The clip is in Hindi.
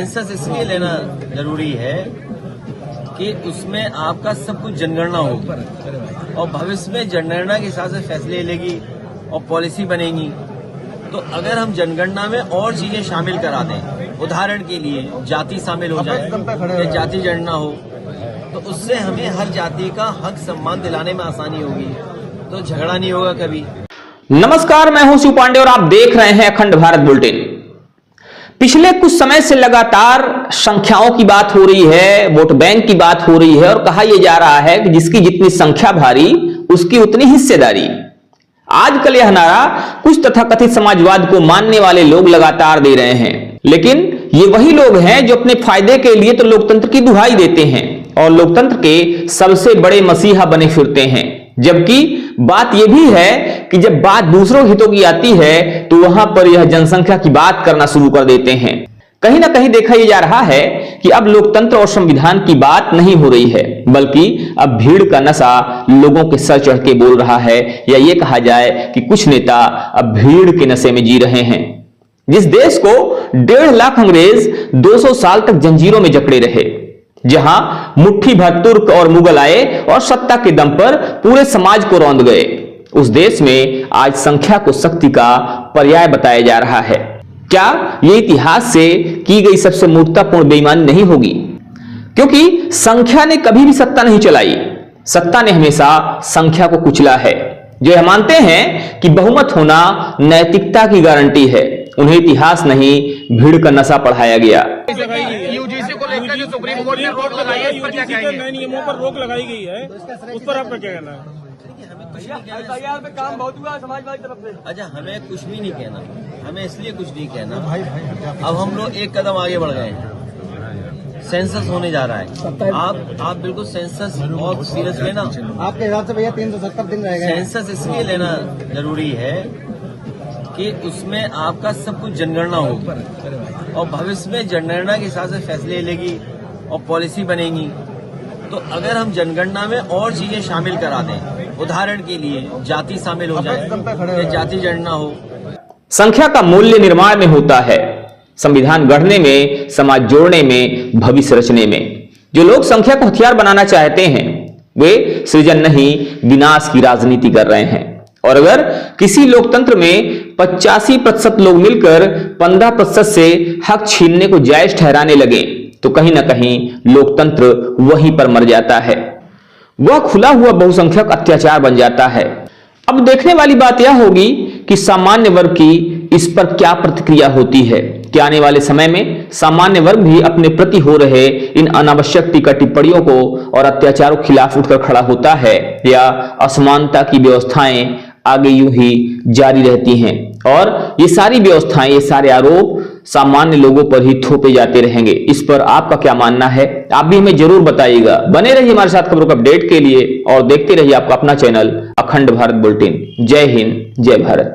सेंसस इसलिए लेना जरूरी है कि उसमें आपका सब कुछ जनगणना होगी और भविष्य में जनगणना के हिसाब से फैसले लेगी और पॉलिसी बनेगी। तो अगर हम जनगणना में और चीजें शामिल करा दें, उदाहरण के लिए जाति शामिल हो जाए या जाति जनगणना हो, तो उससे हमें हर जाति का हक सम्मान दिलाने में आसानी होगी, तो झगड़ा नहीं होगा कभी। नमस्कार, मैं हूं शिव पांडे और आप देख रहे हैं अखंड भारत बुलेटिन। पिछले कुछ समय से लगातार संख्याओं की बात हो रही है, वोट बैंक की बात हो रही है और कहा यह जा रहा है कि जिसकी जितनी संख्या भारी उसकी उतनी हिस्सेदारी। आजकल यह नारा कुछ तथाकथित समाजवाद को मानने वाले लोग लगातार दे रहे हैं, लेकिन ये वही लोग हैं जो अपने फायदे के लिए तो लोकतंत्र की दुहाई देते हैं और लोकतंत्र के सबसे बड़े मसीहा बने फिरते हैं। जबकि बात यह भी है कि जब बात दूसरों हितों की आती है तो वहां पर यह जनसंख्या की बात करना शुरू कर देते हैं। कहीं ना कहीं देखा यह जा रहा है कि अब लोकतंत्र और संविधान की बात नहीं हो रही है, बल्कि अब भीड़ का नशा लोगों के सर चढ़ के बोल रहा है, या यह कहा जाए कि कुछ नेता अब भीड़ के नशे में जी रहे हैं। जिस देश को 1.5 लाख अंग्रेज 200 साल तक जंजीरों में जकड़े रहे, जहां मुट्ठी भर तुर्क और मुगल आए और सत्ता के दम पर पूरे समाज को रौंद गए, उस देश में आज संख्या को शक्ति का पर्याय बताया जा रहा है। क्या यह इतिहास से की गई सबसे मूर्खतापूर्ण बेईमानी नहीं होगी? क्योंकि संख्या ने कभी भी सत्ता नहीं चलाई, सत्ता ने हमेशा संख्या को कुचला है। जो यह मानते हैं कि बहुमत होना नैतिकता की गारंटी है, उन्हें इतिहास नहीं भीड़ का नशा पढ़ाया गया। यूजीसी को लेकर जो सुप्रीम कोर्ट ने रोक लगाई है, इस पर क्या कहेंगे? नए नियमों पर रोक लगाई गई है, उस पर आपका क्या कहना है? एफआईआर पे काम बहुत हुआ समाजवादी तरफ से। अच्छा, हमें कुछ भी नहीं कहना, हमें इसलिए कुछ नहीं कहना। अब हम लोग एक कदम आगे बढ़ गए हैं, सेंसस होने जा रहा है। आप बिल्कुल सेंसस बहुत सीरियस लेना। आपके हिसाब से भैया 370 दिन रह गए। सेंसस इसलिए लेना जरूरी है कि उसमें आपका सब कुछ जनगणना होगी और भविष्य में जनगणना के हिसाब से फैसले लेगी और पॉलिसी बनेगी। तो अगर हम जनगणना में और चीजें शामिल करा दें, उदाहरण के लिए जाति शामिल हो जाए या जाति जनगणना हो। संख्या का मूल्य निर्माण में होता है, संविधान गढ़ने में, समाज जोड़ने में, भविष्य रचने में। जो लोग संख्या को हथियार बनाना चाहते हैं वे सृजन नहीं विनाश की राजनीति कर रहे हैं। और अगर किसी लोकतंत्र में 85% लोग मिलकर 15% से हक छीनने को जायज ठहराने लगे तो कहीं ना कहीं लोकतंत्र वहीं पर मर जाता है, वह खुला हुआ बहुसंख्यक अत्याचार बन जाता है। अब देखने वाली बात यह होगी कि सामान्य वर्ग की इस पर क्या प्रतिक्रिया होती है। क्या आने वाले समय में सामान्य वर्ग भी अपने प्रति हो रहे इन अनावश्यक टीका टिप्पणियों को और अत्याचारों के खिलाफ उठकर खड़ा होता है, या असमानता की व्यवस्थाएं आगे यूं ही जारी रहती हैं और ये सारी व्यवस्थाएं, ये सारे आरोप सामान्य लोगों पर ही थोपे जाते रहेंगे? इस पर आपका क्या मानना है? आप भी हमें जरूर बताइएगा। बने रहिए हमारे साथ खबरों का अपडेट के लिए और देखते रहिए आपका अपना चैनल अखंड भारत बुलेटिन। जय हिंद, जय भारत।